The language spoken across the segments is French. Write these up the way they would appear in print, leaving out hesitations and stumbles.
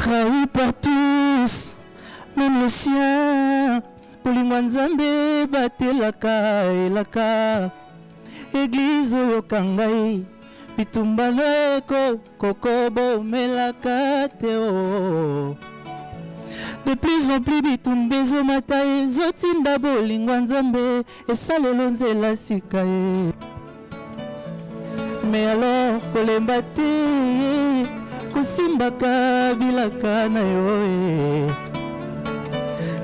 trahi par tous, même le sien. Bolingo Nzambe batelaka elaka. Église oyo kangai bitumba leko kokobo melaka teo. De plus en plus bitumba ezomata ezotinda bolingo Nzambe esalelo nzela sika ye. Mais alors kolemba te kosimbaka bilaka na yo.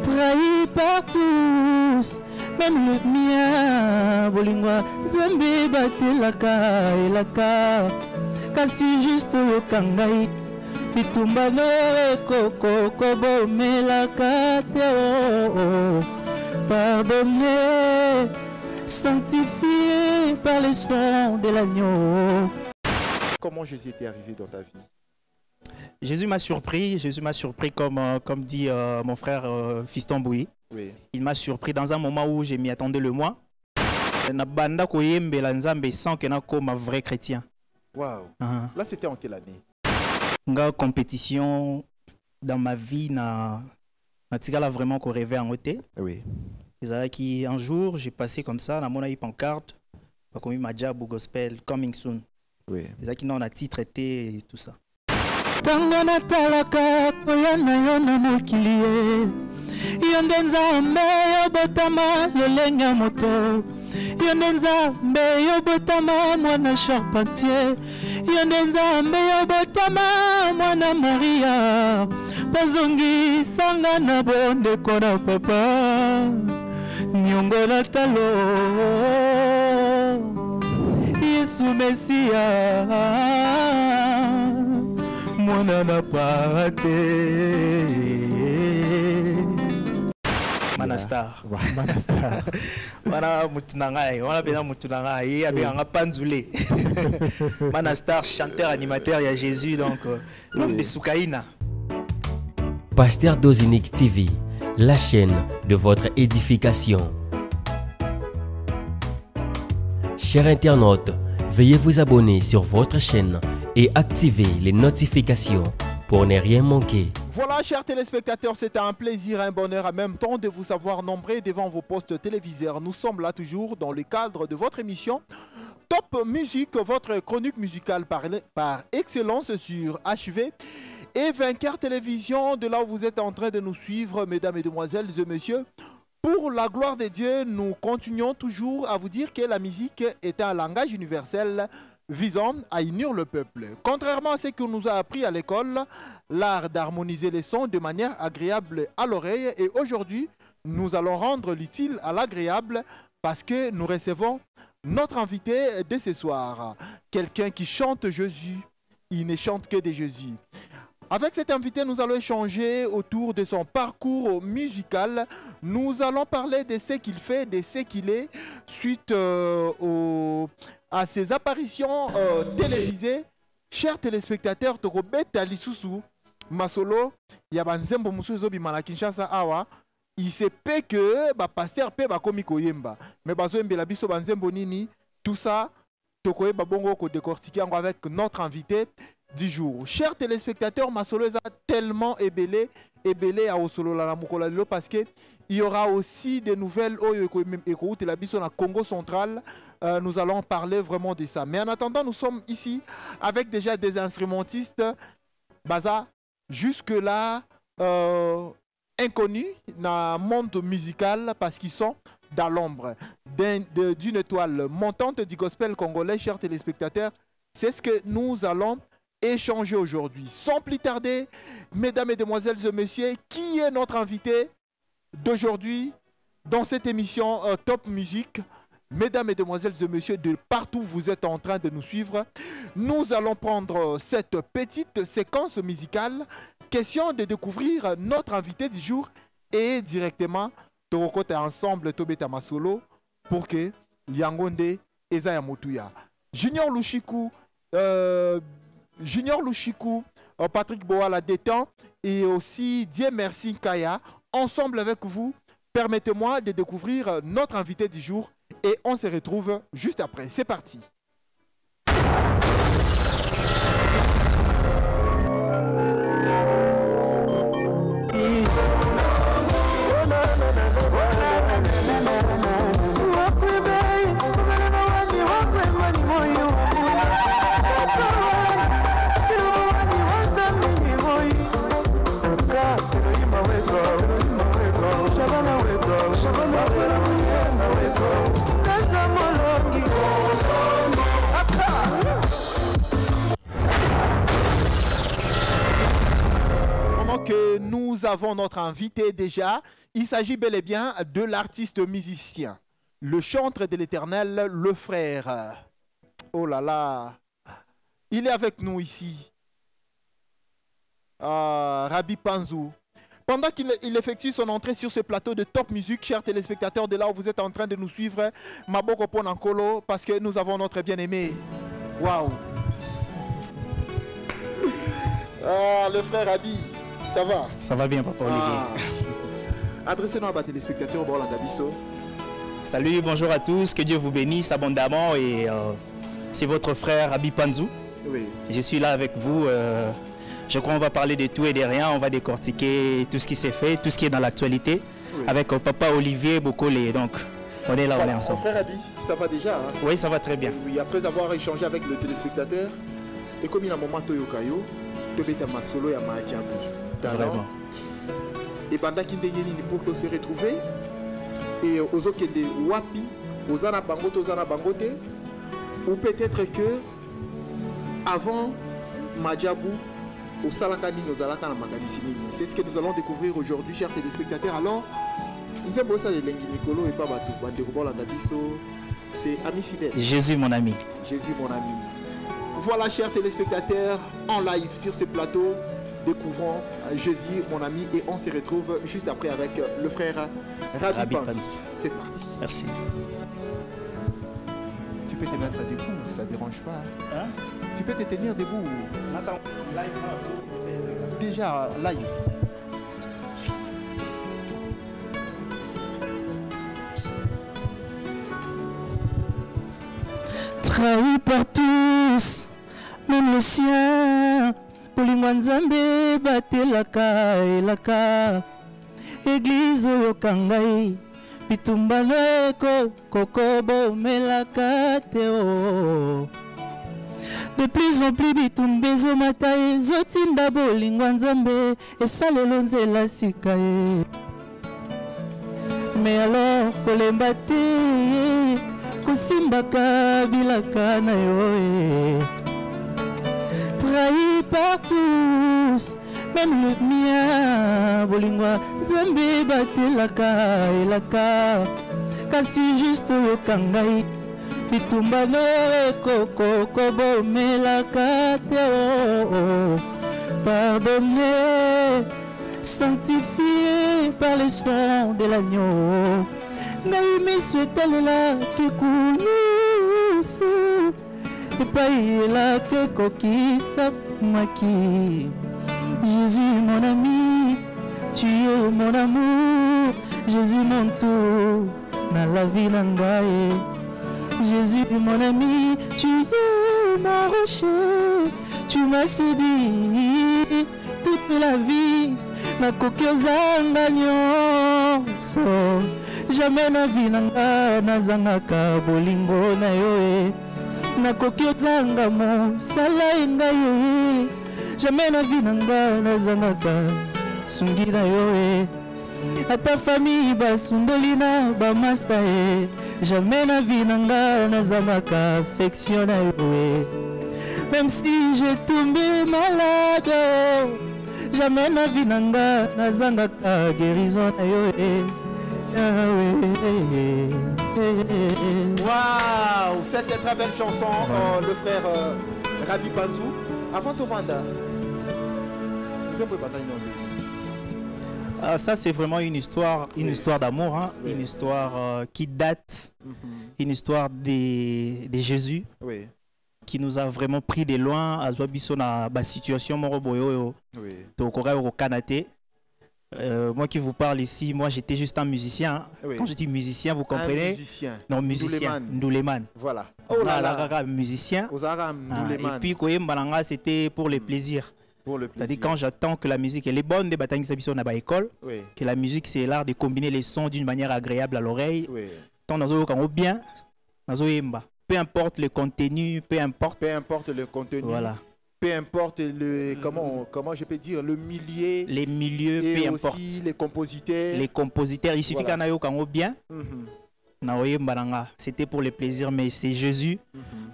Trahi par tous, même le mien. Bolingwa Nzambe batelaka elaka. Kasi juste oyo kangai bitumba no koko kobo melaka teo. Pardonnez, sanctifié par le sang de l'agneau. Comment Jésus était arrivé dans ta vie? Jésus m'a surpris comme dit mon frère Fiston Bouy. Oui. Il m'a surpris dans un moment où je m'y attendais le moins. Na banda koyembela Nzambe sans que na comme un vrai chrétien. Waouh. Là c'était en quelle année? Nga compétition dans ma vie na tigala vraiment qu'on rêvait en côté. Oui. Qui un jour j'ai passé comme ça, na mona y pancarte, pas comme ma job gospel coming soon. Oui. C'est qui on a titre et tout ça. Tango na talaka koyana yo na mokili yo nde Nzambe yo botama lelenga moto yo nde Nzambe yo botama mwana charpentier yo nde Nzambe yo botama mwana Maria bazongi sanga na bondeko na papa nyongo na talo Yesu Mesia mwana na pate Manastar. Manastar. Wana mutunangai, wana pena mutunangai, abenganga Panzule. Manastar, chanteur animateur, il y a Jésus donc l'homme de Soukaina. Pasteur Dozinique TV, la chaîne de votre édification. Chers internautes, veuillez vous abonner sur votre chaîne et activer les notifications pour ne rien manquer. Voilà, chers téléspectateurs, c'est un plaisir, un bonheur en même temps de vous savoir nombreux devant vos postes téléviseurs. Nous sommes là toujours dans le cadre de votre émission Top Musique, votre chronique musicale par excellence sur HV et Vainqueur Télévision, de là où vous êtes en train de nous suivre, mesdames, mesdemoiselles et messieurs. Pour la gloire de Dieu, nous continuons toujours à vous dire que la musique est un langage universel visant à unir le peuple. Contrairement à ce qu'on nous a appris à l'école, l'art d'harmoniser les sons de manière agréable à l'oreille. Et aujourd'hui, nous allons rendre l'utile à l'agréable parce que nous recevons notre invité de ce soir. Quelqu'un qui chante Jésus, il ne chante que de Jésus. Avec cet invité, nous allons échanger autour de son parcours musical. Nous allons parler de ce qu'il fait, de ce qu'il est, suite à ses apparitions télévisées. Chers téléspectateurs, Tokobeta Lisusu, Masolo, Yabanzembo Musuzo Bimala Kinshasa Awa, il se peut que pasteur pe bakomi koyemba. Mais bazoembe la biso banzembo nini, tout ça, Tokoyeba Bongo ko décortiquer avec notre invité du jour. Chers téléspectateurs, Masolo est tellement ébélé à Osolo la Mukolalilo parce que il y aura aussi des nouvelles au la biso na Congo central. Nous allons parler vraiment de ça. Mais en attendant, nous sommes ici avec déjà des instrumentistes baza jusque-là inconnus dans le monde musical parce qu'ils sont dans l'ombre d'une étoile montante du gospel congolais. Chers téléspectateurs, c'est ce que nous allons échanger aujourd'hui. Sans plus tarder, mesdames, mesdemoiselles et messieurs, qui est notre invité d'aujourd'hui dans cette émission Top Musique? Mesdames, mesdemoiselles et messieurs, de partout où vous êtes en train de nous suivre, nous allons prendre cette petite séquence musicale. Question de découvrir notre invité du jour et directement, Torokote ensemble Tobeta Masolo pour que Yangonde Ezaya Motuya. Junior Louchikou, Patrick Boala Détend et aussi Dieu merci Kaya. Ensemble avec vous, permettez-moi de découvrir notre invité du jour et on se retrouve juste après. C'est parti. pendant que nous avons notre invité déjà, il s'agit bel et bien de l'artiste musicien, le chantre de l'Éternel, le frère. Oh là là, il est avec nous ici. Rabbi Panzou. Pendant qu'il effectue son entrée sur ce plateau de Top Music, chers téléspectateurs, de là où vous êtes en train de nous suivre, Maboko Ponankolo, parce que nous avons notre bien-aimé. Waouh! Le frère Abi, ça va? Ça va bien, papa Olivier. Adressez-nous à nos téléspectateurs, Bolanda Bisso. Salut, bonjour à tous, que Dieu vous bénisse abondamment et c'est votre frère Abi Panzou. Oui. Je suis là avec vous. Je crois qu'on va parler de tout et de rien, on va décortiquer tout ce qui s'est fait, tout ce qui est dans l'actualité, oui, avec papa Olivier Bokole. Donc, on est là, voilà, on est ensemble. Frère Abi, ça va déjà hein? Oui, ça va très bien. Oui, après avoir échangé avec le téléspectateur, et comme il a un moment Toyokayo, Tobeta Masolo ya Majabu. Vraiment. Et Banda Kindegeni pour se retrouver, et aux autres qui Wapi, aux Ana Bangote, ou peut-être que avant Majabu, au Salakani, nos Alaka na Maganisini. C'est ce que nous allons découvrir aujourd'hui, chers téléspectateurs. Alors, nous avons ça de Lengi Mikolo et pas c'est ami fidèle. Jésus, mon ami. Jésus, mon ami. Voilà, chers téléspectateurs, en live sur ce plateau, découvrons Jésus, mon ami, et on se retrouve juste après avec le frère Rabbi Panzou. C'est parti. Merci. Tu peux te mettre debout, ça ne dérange pas. Hein? Tu peux te tenir debout. Déjà live. Trahi par tous, même le sien. Polingwa Nzambe batelaka elaka. Église oyo kangai. Bitumbano kokobo melaka teo. De plus en plus bitumbezo matae zotinda bolingwa Nzambe esalelo nzela sika ye. Mais alors kolemba te kosimbaka bilaka na yo e. Trahi par tous, même le mien, bolingwa Nzambe batelaka elaka. Kasi juste yokangai bitumbano koko kobo melaka teo. Pardonné, sanctifié par le sang de l'agneau. Naïmi souhaite la kekulusu et pas la kekokisa maki. Jésus mon ami, tu es mon amour. Jésus mon tout dans la vie nangaye. Jésus mon ami, tu es mon rocher. Tu m'as séduit toute la vie. Na kokezanga nyonso. Jamais na vie nanga nazangaka bolingo na yo e. Na kokezanga mo sala inga yo. Jamais na vie nanga nazangaka sungi na yo e. A ta famille basundolina ba master e. Jamais na vie nanga nazangaka affection na yo e. Même si j'ai tombé malade, jamais na vie nanga nazangaka guérison na yo e. Waouh, c'était très belle chanson, le frère Rabbi Panzou. Avant de vendre, ça c'est vraiment une histoire d'amour, hein, oui, une histoire qui date, une histoire de Jésus, oui, qui nous a vraiment pris de loin à la situation moroboyo, au Canada. Moi qui vous parle ici, moi j'étais juste un musicien. Oui. Quand je dis musicien, vous comprenez? Un musicien. Non, musicien. Ndouleman. Voilà. Oh là là. Musicien. Et puis c'était pour le plaisir. Pour le plaisir. C'est-à-dire quand j'attends que la musique elle est bonne, oui, que la musique c'est l'art de combiner les sons d'une manière agréable à l'oreille. Oui. Tant dans bien, peu importe le contenu, peu importe. Peu importe le contenu. Voilà. Peu importe le comment je peux dire le milieu. Les milieux, et peu aussi importe. Les compositeurs. Les compositeurs, il suffit qu'on aille bien. C'était pour le plaisir, mais c'est Jésus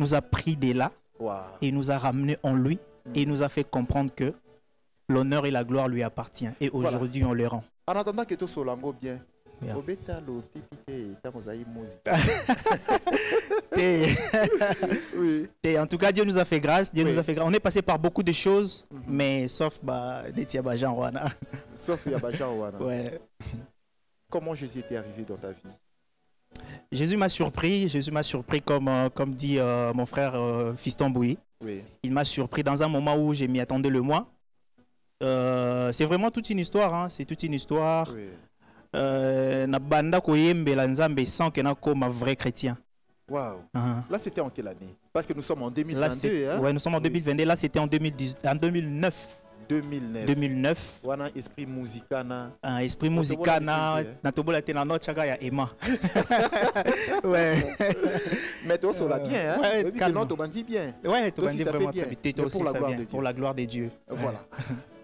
nous a pris de là et nous a ramené en lui et nous a fait comprendre que l'honneur et la gloire lui appartient. Et aujourd'hui, on le rend. En attendant que tu sois lango bien, Yeah. En tout cas, Dieu nous a fait grâce. Dieu nous a fait grâce. On est passé par beaucoup de choses, mais sauf Netia Wana. Sauf Yabajan Wana. Ouais. Comment Jésus était arrivé dans ta vie? Jésus m'a surpris. Jésus m'a surpris comme dit mon frère Fiston Bouy. Oui. Il m'a surpris dans un moment où je m'y attendais le moins. C'est vraiment toute une histoire. Hein. C'est toute une histoire. Oui. Na banda koyembela nzambe sans que na comme vrai chrétien. Waouh. Là c'était en quelle année? Parce que nous sommes en 2022. Là, ouais, nous sommes en 2022. Là c'était en 2009. 2009. Wana esprit musicana. Esprit musicana. Na tobola te na no chaga ya Emma. Ouais. Mais toi ça bien hein. Ouais, non tu bandis bien. Ouais, tu bandis vraiment bien. Pour la gloire de Dieu. Pour la gloire de Dieu. Voilà.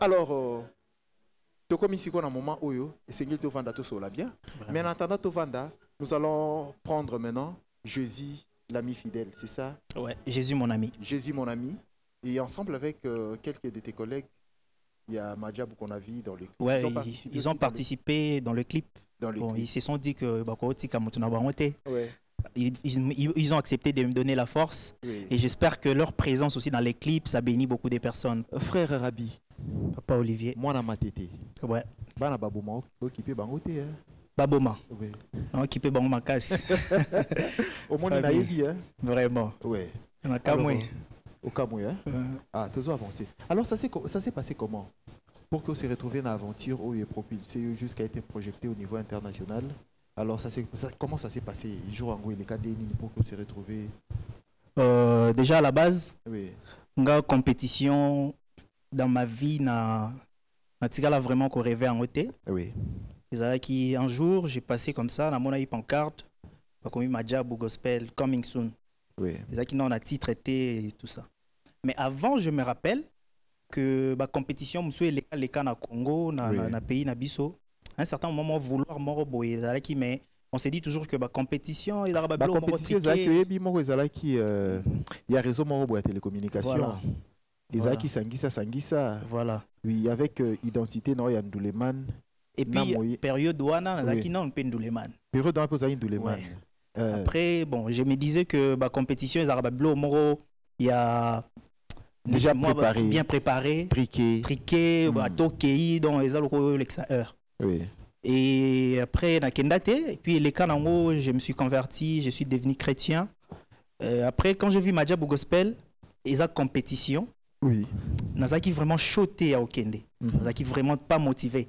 Alors comme ici, on a un moment où c'est que vanda tout cela bien. Mais en attendant tout vanda, nous allons prendre maintenant Jésus, l'ami fidèle, c'est ça? Ouais, Jésus mon ami. Jésus mon ami. Et ensemble avec quelques de tes collègues, il y a Madjabou qu'on a vu dans le clip. Ouais, ils ont participé dans le clip. Ils se sont dit que ils ont accepté de me donner la force. Oui. Et j'espère que leur présence aussi dans les clips, ça bénit beaucoup de personnes. Frère Rabi. Papa Olivier. Moi, na matete. Ouais. Bana baboma occupé bangote hein. Baboma. Oui. Occupé bango casse. Au moins na yebi hein. Vraiment. Ouais. Na Kamwe. Au Kamwe hein. Ah, tu as avancé. Alors ça s'est passé comment? Pour que se retrouver dans l'aventure où il est propulsé jusqu'à être projeté au niveau international. Alors comment ça s'est passé? Il joue en gros les cadets pour que se retrouver. Déjà à la base. Oui. Nga compétition dans ma vie na tigala vraiment qu'on rêvait en côté. Oui. Qui un jour j'ai passé comme ça, na mon aïe pancarte, comme Madjabou gospel coming soon. Oui. Qui on a traité et tout ça. Mais avant je me rappelle que la compétition monsieur les cas na Congo na pays na biso. À un certain moment vouloir moroboyer mais on s'est dit toujours que la compétition il y a la compétition il y a réseau moroboyer télécommunication. Voilà. Isaki Sangisa. Voilà. Oui, avec identité non Ndouleman. Et puis période douana Nazaki non Ndouleman. Période douana pour Ndouleman. Après bon, je me disais que la compétition les Arabablo Moro il y a déjà préparé, bien préparé, triqué, toqué dans les alcool l'exaheure. Oui. Et après na kendate et puis les kanango, je me suis converti, je suis devenu chrétien. Après quand j'ai vu Madjabou gospel et sa compétition, oui. Nazaki vraiment choté à Okende. Nazaki vraiment pas motivé.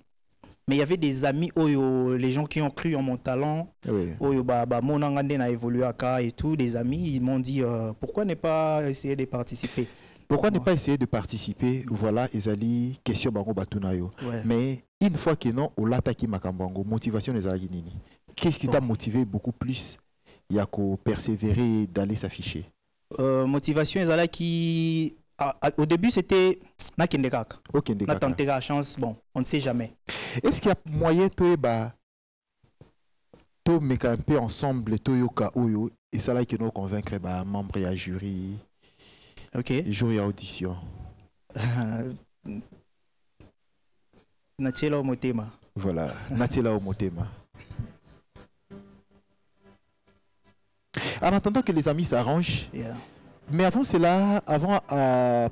Mais il y avait des amis, les gens qui ont cru en mon talent, mon angande a évolué à Ka et tout, des amis, ils m'ont dit pourquoi ne pas essayer de participer? Pourquoi ne pas essayer de participer? Voilà, Ezali, question bango batunayo. Mais une fois que non, au lataki makambango, motivation Ezali nini. Qu'est-ce qui t'a motivé beaucoup plus? Il y a qu'à persévérer, d'aller s'afficher. Motivation Ezali qui au début c'était Nakendekak. On a tenté la chance, bon, on ne sait jamais. Est-ce qu'il y a moyen de mettre un peu ensemble Toyoka Oyo et ça là qui nous convaincre membres et jury? Ok. Jury audition. Natela au motema. Voilà, Natela au motema. En attendant que les amis s'arrangent. Yeah. Mais avant cela, avant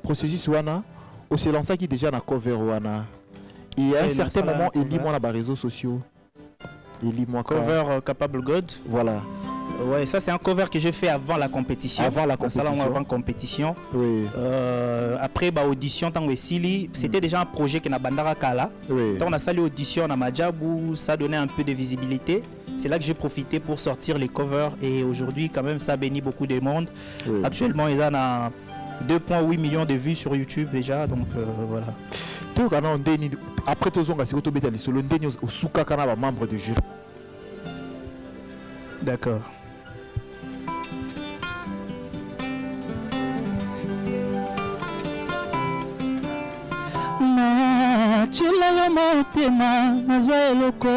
processus Wana, on s'est lancé qui déjà dans cover Wana. Et à un certain moment, il lit moi dans les réseaux sociaux. Il lit moi cover Capable God. Voilà. Ouais, ça c'est un cover que j'ai fait avant la compétition. Avant la compétition. Avant compétition. Oui. Après audition tant que Sili, c'était déjà un projet que na bandara kala. Oui. Tant on a sali audition na Madjabou, ça donnait un peu de visibilité. C'est là que j'ai profité pour sortir les covers et aujourd'hui quand même ça bénit beaucoup de monde. Oui. Actuellement ils ont 2,8 millions de vues sur YouTube déjà, donc voilà. Après tout ça, on membre de jury. D'accord. Chila motema nazwa eloko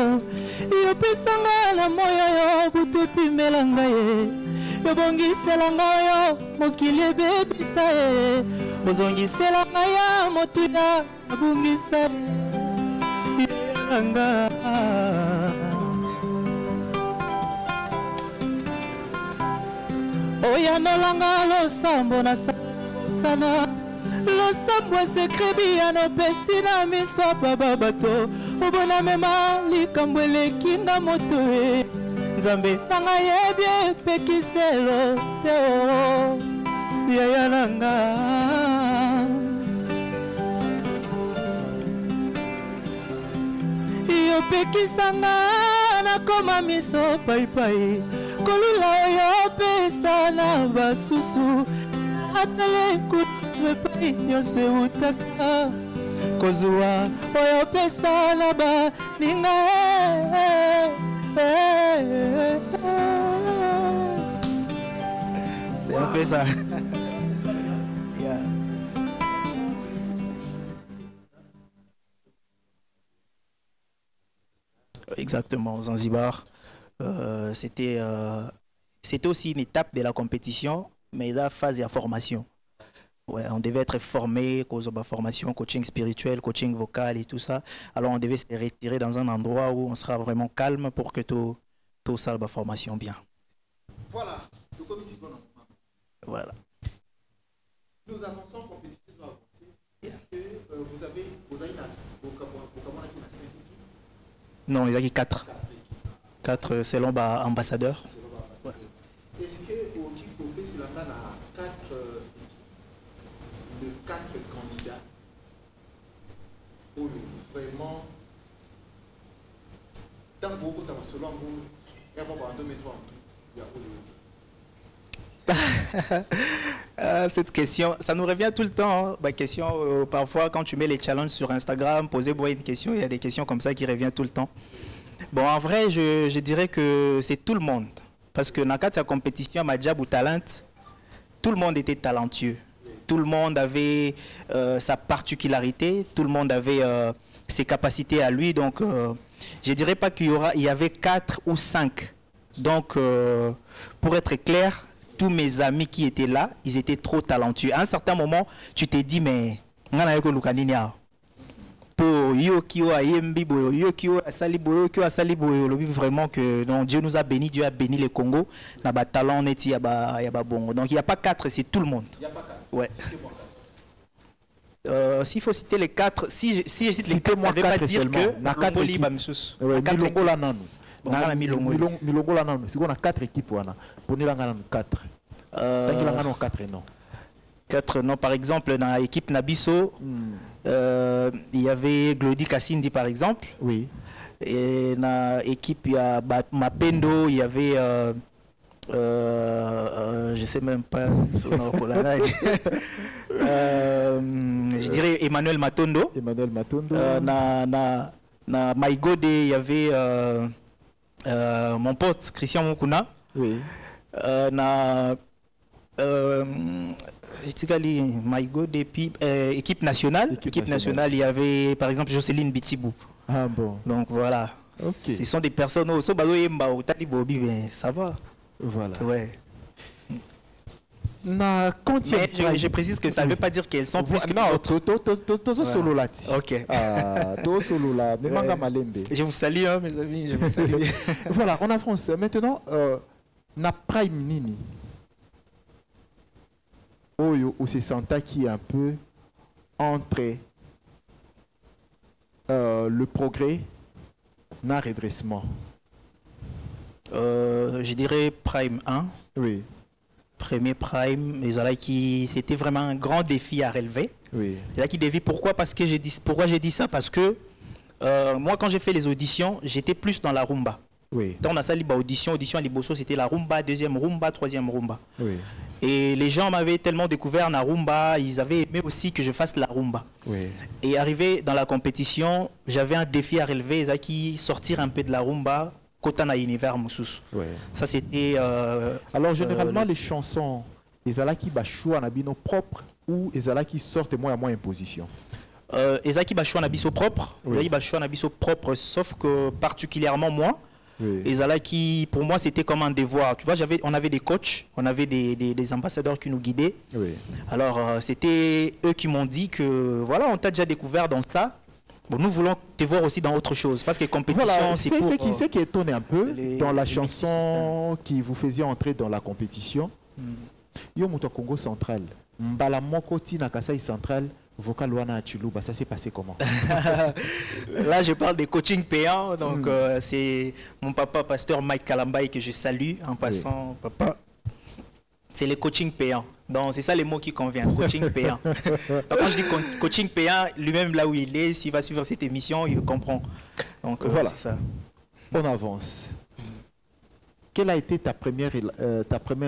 yo pesanga na moyo yo butepimelanga ye yo bongisela ngayo mokili bebisa ye ozongisela ngai ya motuya abungisa yanga oyanolanga losambo na sana losambo esekrebi ya nopesi na miso baba bato obona mema likambo elekinga moto e nzambe nanga yebi epekiselo te o yaya nanga yopekisanga nakoma miso paipai kolula oyo pesa na basusu atale kutuepai nyonso eutaka kozwa oyo pesa na baninga c'est un peu ça. Yeah. Exactement, Zanzibar. C'était aussi une étape de la compétition, mais la phase de formation. Ouais, on devait être formé, formation, coaching spirituel, coaching vocal et tout ça. Alors on devait se retirer dans un endroit où on sera vraiment calme pour que tout ça, la formation bien. Voilà. Voilà. Nous avançons en compétition. Est-ce que vous avez une 5 équipes? Non, il y a 4. 4 selon ambassadeur. Ouais. Est-ce que au Kikopé, c'est la 4 de 4 candidats où vraiment dans beaucoup de selon vous, il y a pas en 2003 il y a cette question, ça nous revient tout le temps. Hein. Question, parfois, quand tu mets les challenges sur Instagram, posez-moi une question, il y a des questions comme ça qui reviennent tout le temps. Bon, en vrai, je dirais que c'est tout le monde. Parce que dans sa compétition, à Madjab ou Talent, tout le monde était talentueux. Tout le monde avait sa particularité, tout le monde avait ses capacités à lui. Donc, je ne dirais pas qu'il y avait 4 ou 5. Donc, pour être clair, tous mes amis qui étaient là, ils étaient trop talentueux. À un certain moment, tu t'es dit, mais pour vraiment que non, Dieu nous a bénis, Dieu a béni le Congo. Donc il n'y a pas 4, c'est tout le monde. Il n'y a pas 4. Ouais. S'il faut citer les 4, si je cite les 4, ça ne veut pas dire que on a 4 équipes. Pour nous, 4. 4 non, par exemple, dans l'équipe Nabiso, il y avait Glody Kassindi, par exemple. Oui. Et dans l'équipe Mapendo, il y avait. Je ne sais même pas. Je dirais Emmanuel Matondo. Emmanuel Matondo. Na Maïgode, il y avait mon pote Christian Mukuna. Oui. Maïgode et puis équipe nationale. Équipe nationale, il y avait par exemple Jocelyne Bitibou. Ah bon. Donc voilà. Okay. Ce sont des personnes ça va. Voilà. Ouais. Mais je précise que ça ne veut pas dire qu'elles sont plus que non, d'autres. Solo là. Ok. Solo là. Je vous salue, hein, mes amis. Je vous salue. Voilà, on avance. Maintenant, na Prime Nini. Oyo, où c'est Santa qui est un peu entre le progrès et le redressement. Je dirais Prime 1. Oui. Premier Prime, c'était vraiment un grand défi à relever. Oui. Pourquoi j'ai dit ça? Parce que moi, quand j'ai fait les auditions, j'étais plus dans la rumba. Oui. Dans la salle audition à Liboso, c'était la rumba, deuxième rumba, troisième rumba. Oui. Et les gens m'avaient tellement découvert la rumba, ils avaient aimé aussi que je fasse la rumba. Oui. Et arrivé dans la compétition, j'avais un défi à relever, sortir un peu de la rumba. Kotana univers Moussous. Ouais. Ça c'était. Alors généralement les chansons, ils ont qui choix nabino propre ou ils ont qui sortent moins imposition. Ils ont qui choix nabiso propre, ils ont choix nabiso propre, sauf que particulièrement moi, Oui. Et Zala qui, pour moi, c'était comme un devoir. Tu vois, on avait des coachs, on avait des ambassadeurs qui nous guidaient. Oui. Alors, c'était eux qui m'ont dit que, voilà, on t'a déjà découvert dans ça. Bon, nous voulons te voir aussi dans autre chose. Parce que compétition, Voilà, c'est pour... ce qui étonne un peu dans la les chanson qui vous faisait entrer dans la compétition. Yo Moto Congo Central, Mbala Moko Tina Kasai Central, vocal Wana Chiluba, ça s'est passé comment? Là, je parle des coachings payants. Donc, c'est mon papa, pasteur Mike Kalambaye, que je salue en passant. Oui. Papa, c'est les coachings payants. Donc, c'est ça les mots qui conviennent, coaching payant. Donc, quand je dis coaching payant, lui-même, là où il est, s'il va suivre cette émission, il comprend. Donc, voilà, c'est ça. On avance. Quelle a été ta première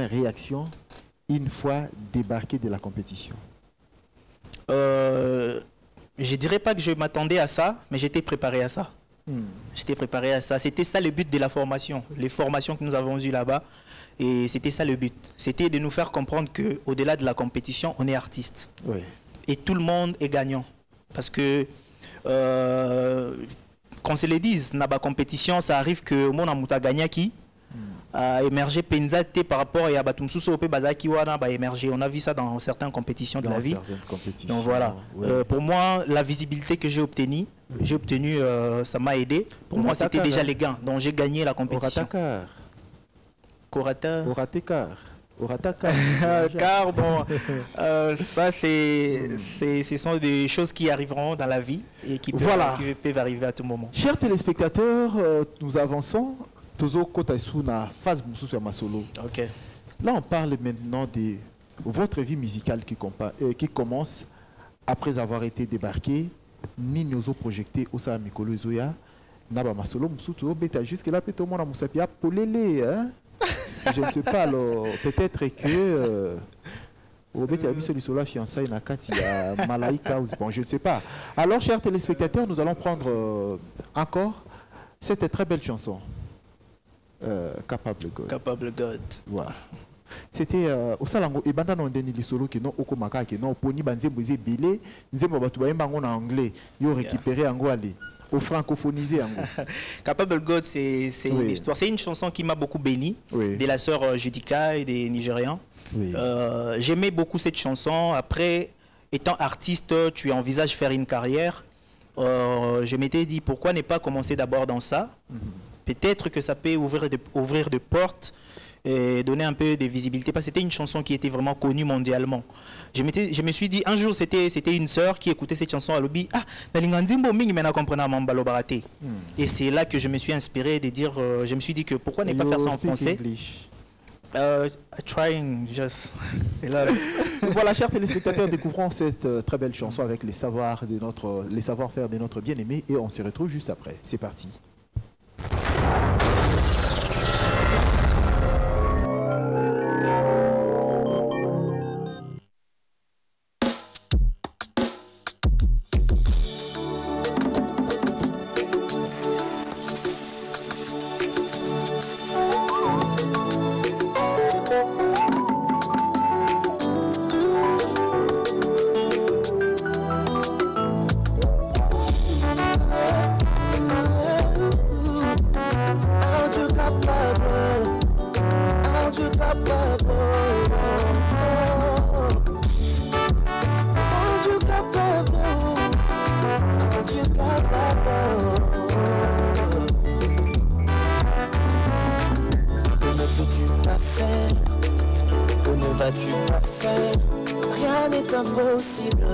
réaction une fois débarqué de la compétition? Je dirais pas que je m'attendais à ça, mais j'étais préparé à ça. J'étais préparé à ça. C'était ça le but de la formation, les formations que nous avons eues là-bas. Et c'était ça le but. C'était de nous faire comprendre qu'au-delà de la compétition, on est artiste. Oui. Et tout le monde est gagnant. Parce que, qu'on se le dise, dans la compétition, ça arrive que le monde a gagné qui a émergé Penzate par rapport à Batumsuso Ope Bazaki Wana a émergé. On a vu ça dans certaines compétitions de la vie. Donc voilà. Oui. Pour moi, la visibilité que j'ai obtenue, ça m'a aidé. Pour moi, c'était déjà les gains. Donc j'ai gagné la compétition. Car bon, ça ce sont des choses qui arriveront dans la vie et qui peuvent arriver à tout moment. Chers téléspectateurs, nous avançons. Tozo Kotaïsou na phase Moussou Masolo. Ok. Là, on parle maintenant de votre vie musicale qui commence après avoir été débarqué. Ni nous projeté au Sama Mikolo Zoya. Naba Masolo Moussou Beta jusque là peut-être mon Moussapia Polélé. Je ne sais pas alors. Peut-être que au Beta mis sur la fiançailles na Katia Malaika ou bon, je ne sais pas. Alors, chers téléspectateurs, nous allons prendre encore cette très belle chanson. Capable God. Capable God. Voilà. C'était au salango et banda non deni lisolo qui non okomaka qui non poni banze boze belé nzembo batu ba yemba en anglais yo récupérer en aller au francophonisé en Capable God, c'est une histoire, c'est une chanson qui m'a beaucoup béni, de la sœur Judica et des Nigérians. J'aimais beaucoup cette chanson. Après, étant artiste, tu envisages faire une carrière. Je m'étais dit pourquoi ne pas commencer d'abord dans ça. Peut-être que ça peut ouvrir des portes et donner un peu de visibilité. Parce que c'était une chanson qui était vraiment connue mondialement. Je me suis dit, un jour, c'était une sœur qui écoutait cette chanson à l'obi. Ah, et c'est là que je me suis inspiré de dire, je me suis dit que pourquoi ne pas faire ça en français? Trying just. Voilà, chers téléspectateurs, découvrons cette très belle chanson avec les savoir-faire de notre bien-aimé et on se retrouve juste après. C'est parti. vas-tu pas faire? Rien n'est impossible,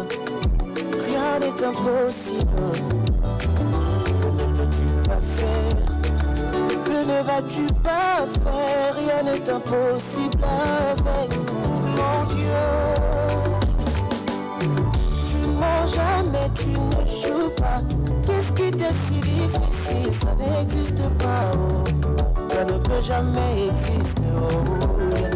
rien n'est impossible. Que ne peux-tu pas faire? Que ne vas-tu pas faire? Rien n'est impossible avec mon Dieu. Tu ne mens jamais, tu ne joues pas. Qu'est-ce qui t'est si difficile? Ça n'existe pas, oh. Ça ne peut jamais exister, oh, yeah.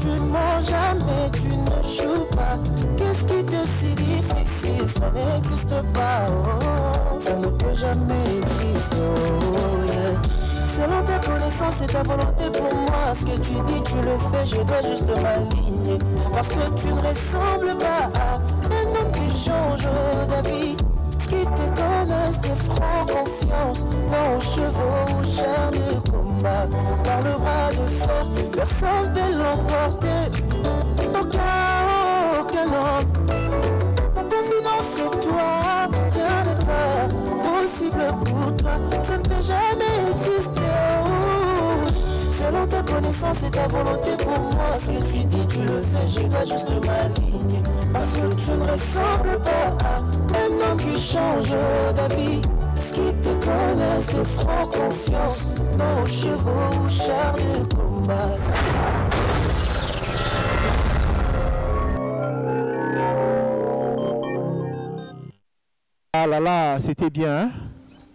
Tu ne mens jamais, tu ne joues pas. Qu'est-ce qui t'est si difficile? Ça n'existe pas, oh. Ça ne peut jamais exister, oh, yeah. Selon ta connaissance et ta volonté pour moi, ce que tu dis, tu le fais, je dois juste m'aligner. Parce que tu ne ressembles pas à un homme qui change d'avis. Ce qui te connaissent des francs confiance, non aux chevaux ou chair de comment. personne ne peut l'emporter. Aucun homme. Ma confidence en toi, rien n'est pas possible pour toi. Ça ne peut jamais exister. Selon ta connaissance et ta volonté pour moi, ce que tu dis, tu le fais, je dois juste m'aligner. Parce que tu ne ressembles pas à un homme qui change d'avis. Ce qui te connaissent te feront confiance, nos chevaux ou chars de combat. Ah là là, c'était bien, hein?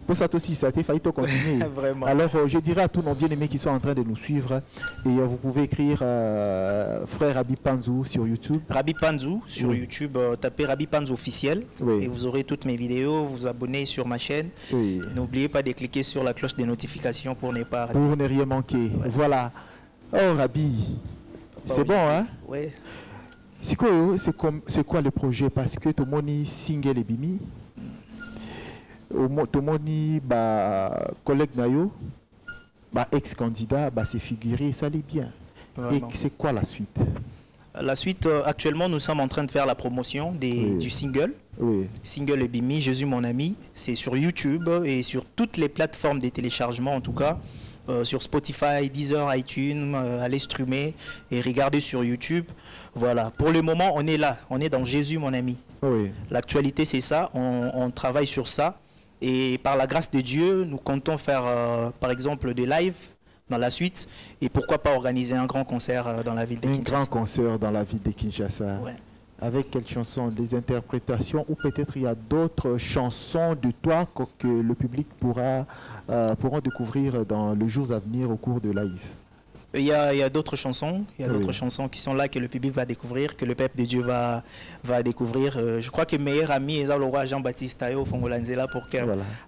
Pour ça aussi, ça a été failli continuer. Vraiment. Alors, je dirais à tous nos bien-aimés qui sont en train de nous suivre, et vous pouvez écrire Frère Rabi Panzou sur YouTube. Rabi Panzou sur YouTube, tapez Rabi Panzou officiel et vous aurez toutes mes vidéos, vous abonnez sur ma chaîne. N'oubliez pas de cliquer sur la cloche des notifications pour ne pas rater. Pour ne rien manquer. Voilà. Oh Rabi, c'est bon, hein? Oui. C'est quoi le projet? Parce que tout le monde single et bimi. Tout le monde, collègue Nayo, ex-candidat, c'est figuré, ça allait bien. Vraiment. Et c'est quoi la suite? La suite, actuellement, nous sommes en train de faire la promotion du single. Single Ebimi, Jésus mon ami. C'est sur YouTube et sur toutes les plateformes de téléchargement, en tout cas. Sur Spotify, Deezer, iTunes, allez streamer et regardez sur YouTube. Voilà. Pour le moment, on est là. On est dans Jésus mon ami. L'actualité, c'est ça. On travaille sur ça. Et par la grâce de Dieu, nous comptons faire, par exemple, des lives dans la suite. Et pourquoi pas organiser un grand concert dans la ville de Kinshasa. Un grand concert dans la ville de Kinshasa. Ouais. Avec quelles chansons? Des interprétations ou peut-être il y a d'autres chansons de toi que le public pourront découvrir dans les jours à venir au cours de live? Il y a d'autres chansons, d'autres chansons qui sont là que le public va découvrir, que le peuple de Dieu va découvrir. Je crois que meilleur ami est le roi Jean-Baptiste Tayo Fongolanzela pour que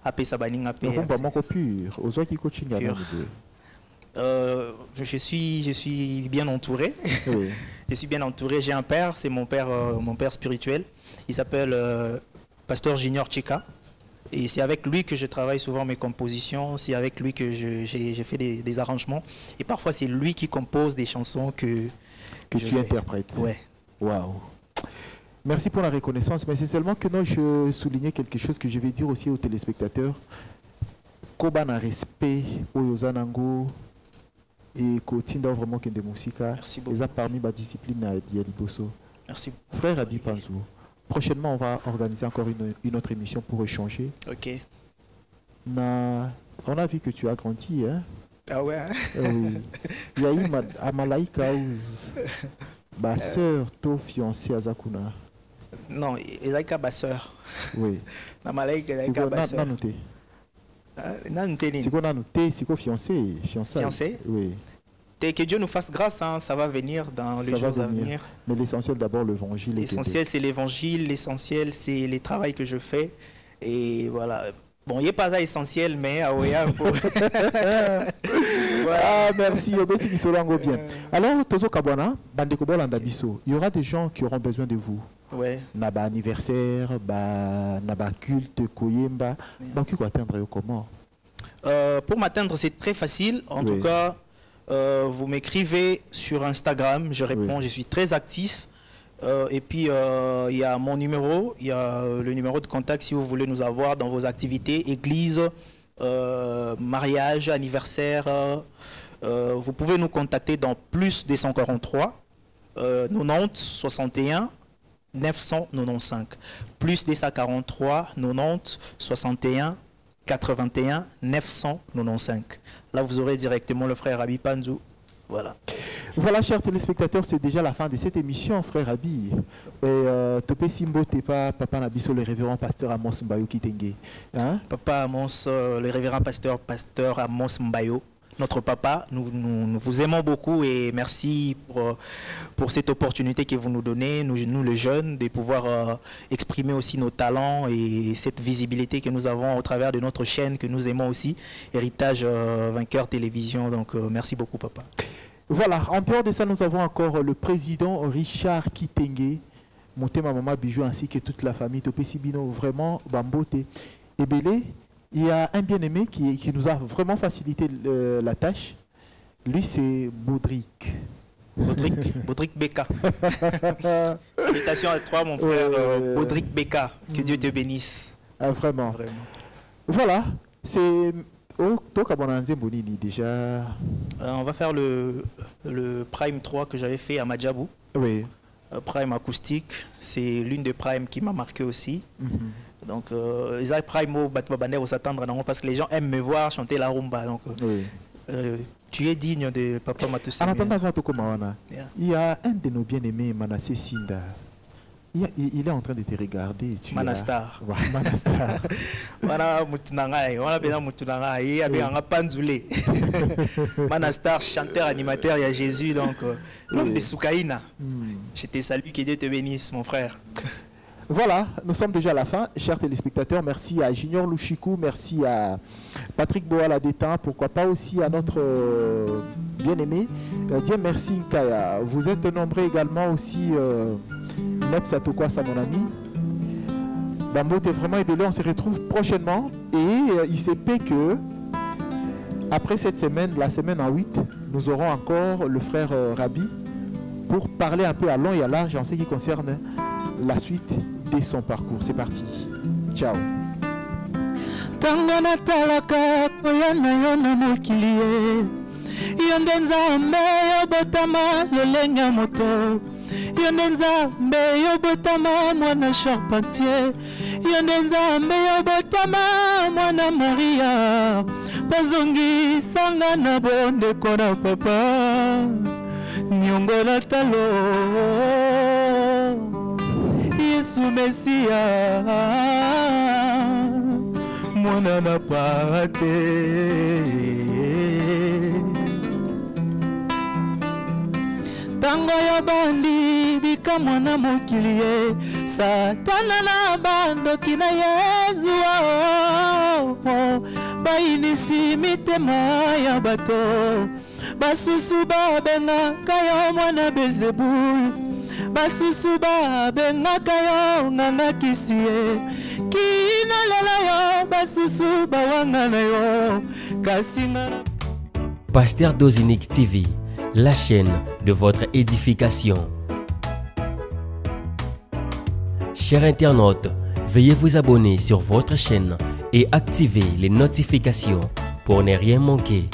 Apé Sabaning Apé. Je suis bien entouré. Je suis bien entouré. J'ai un père, c'est mon père spirituel. Il s'appelle Pasteur Junior Chika. Et c'est avec lui que je travaille souvent mes compositions, c'est avec lui que j'ai fait des arrangements. Et parfois, c'est lui qui compose des chansons que tu interprètes. Ouais. Waouh. Merci pour la reconnaissance, mais c'est seulement que non, je soulignais quelque chose que je vais dire aussi aux téléspectateurs. Koba na respect, Oyozanango, et Kotinda vraiment que de musique. Merci beaucoup. Et ça parmi ma discipline à Yaliboso. Merci. Frère Rabi Panzou. Prochainement, on va organiser encore une autre émission pour échanger. Ok. On a vu que tu as grandi, hein? Ah ouais? Oui. Il y a eu Amalaïka ma soeur, ton fiancé à Zakuna. Non, Ezaka ma soeur. Oui. Amalaïka Ezaka ma soeur. C'est quoi noté? C'est quoi fiancé? Fiancé? Oui. Que Dieu nous fasse grâce, hein, ça va venir dans les jours à venir. Mais l'essentiel d'abord, l'évangile. L'essentiel, c'est l'évangile. L'essentiel, c'est les travaux que je fais. Et voilà. Bon, il n'y a pas essentiel, mais voilà. Ah, merci. Alors, Tozo Kabwana, il y aura des gens qui auront besoin de vous. Ouais. Naba anniversaire, naba culte, koyemba. Donc, tu vas atteindre comment? Pour m'atteindre, c'est très facile. En tout cas, vous m'écrivez sur Instagram, je réponds, je suis très actif. Et puis, il y a mon numéro, il y a le numéro de contact si vous voulez nous avoir dans vos activités, église, mariage, anniversaire. Vous pouvez nous contacter dans plus 243 90 61 995. Plus 243 90 61 81 995. Là, vous aurez directement le frère Rabi Panzou. Voilà. Voilà, chers téléspectateurs, c'est déjà la fin de cette émission, frère Rabi. Topé Simbo, t'es pas Papa Nabiso, le révérend pasteur Amos Mbayo Kitenge. Hein? Papa Amos, le révérend pasteur Amos Mbayo. Notre papa, nous vous aimons beaucoup et merci pour cette opportunité que vous nous donnez, nous les jeunes, de pouvoir exprimer aussi nos talents et cette visibilité que nous avons au travers de notre chaîne que nous aimons aussi, Héritage Vainqueur Télévision. Donc merci beaucoup papa. Voilà, en dehors de ça, nous avons encore le président Richard Kitenge, mon thème maman Bijou ainsi que toute la famille Topé Sibino, vraiment Bambote et Belé. Il y a un bien-aimé qui nous a vraiment facilité la tâche. Lui, c'est Baudric. Baudric Beka. Salutations à toi, mon frère Baudric Beka. Que Dieu te bénisse. Ah, vraiment. Vraiment. Voilà. C'est... Oh, toi, Kabonanze Bonini, déjà... On va faire le Prime 3 que j'avais fait à Madjabou. Oui. Prime acoustique. C'est l'une des Prime qui m'a marqué aussi. Donc, ils ont Prime au Batbabané au s'attendre parce que les gens aiment me voir chanter la rumba. Donc, oui. Tu es digne de Papa Matoussi. En attendant, il y a un de nos bien-aimés, Manassé Sinda. Il est en train de te regarder. Manastar. Manastar. Voilà, Moutunangai. Voilà, bien Moutunangai. Il y a bien un Panzoulé. Manastar, chanteur, animateur, il y a Jésus, donc l'homme de Soukaïna. Je te salue, que Dieu te bénisse, mon frère. Voilà, nous sommes déjà à la fin, chers téléspectateurs. Merci à Junior Louchikou, merci à Patrick Boal Adétain, pourquoi pas aussi à notre bien-aimé Dieu merci Nkaya. Vous êtes nombreux également aussi, Neps Atokwasa, mon ami. Bambo, t'es vraiment ébélé, on se retrouve prochainement. Et il se peut que, après cette semaine, la semaine en 8, nous aurons encore le frère Rabi pour parler un peu à long et à large en ce qui concerne la suite de son parcours. C'est parti. Ciao. Tangana talaka koyana yona mokilie Yonde nzambe yobotama lelenga moto Yonde nzambe yobotama mwana charpentier Yonde nzambe yobotama mwana Maria Bazongi sanga na bonde kona papa Nyongola talo Yesu Mesia Mwana na pate Tango ya bandi bika mwana mokilie Satana na bando kina Yesu Bainisi mitema ya bato Basusu babenga kayo mwana Bezebul Basusu babenga yo nganga kisie Kina lela yo basusu bawanga yo Kasinga. Pasteur Dozinique TV, la chaîne de votre édification. Chers internautes, veuillez vous abonner sur votre chaîne et activer les notifications pour ne rien manquer.